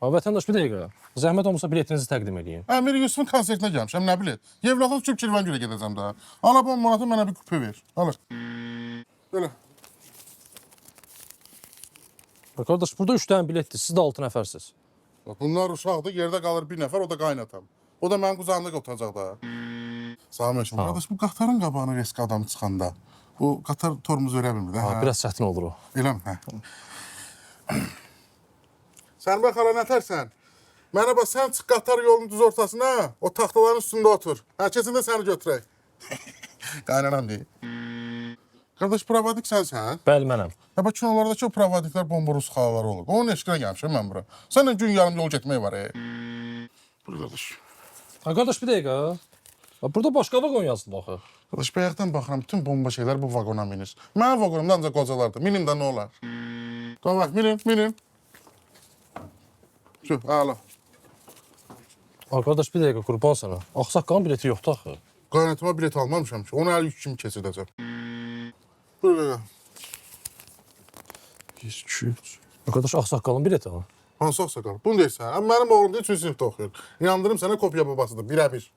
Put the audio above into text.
Ha, vətəndaş bir dəqiqə. Zəhmət olmasa biletinizi təqdim edeyim. Əmir Yusufun konsertinə gəlmişəm, nə bilet? Yevlaxov Türk Kirvəngülə gedəcəm daha. Ala 10 manatı mənə bir kupe ver. Alır. Belə. Qardaş, burada 3 dənə biletdir. Siz də 6 nəfərsiniz. Bunlar uşaqdır, yerdə qalır bir nəfər, o da qaynatam. O da mənim qucağımda oturacaq da. Salam əleykum. Qardaş, bu qatarın qabağına risk adamı çıxanda, bu qatar tormuz verə bilmir də. Ha, biraz çətin olur o. Eləmi? Hə. Sən bax, hala nətərsən? Mənə bax, sən çıx qatar yolunun düz ortasına, o taxtaların üstündə otur. Hə, keçində səni götürək. Qaynanam deyil. Qardaş, provadik sənsən? Bəli, mənəm. Ya bax, kinolardakı o provadiklər bomborus xalaları olur. Onun eşqinə gəlmişəm mən bura. Sənlə gün yarım yol getmək var, Buyur, qardaş. Ha, qardaş, bir dəqiqə. Ha, burada başqa vaqon yazılıb axı. Qardaş, bayaqdan baxıram, bütün bomba şeylər bu vaqona minir. Mənim vaqonumda ancaq qocalardır. Minim də nə olar? Qabaq, minin. Şu, ağla. Ha, qardaş, bir dəqiqə, qurban sənə. Ağsaqqalın bileti yoxdur axı. Qaynatıma bilet almamışam ki. Onu əl yük kimi keçirdəcəm. Buyur, qaqa. 100, 200. Ha, qardaş, ağsaqqalın bileti ha. Hansı ağsaqqal? Bunu deyirsən. Mənim oğlum da 3-cü sinifdə oxuyur. İnandırım sənə kopya babasıdır, birə-bir.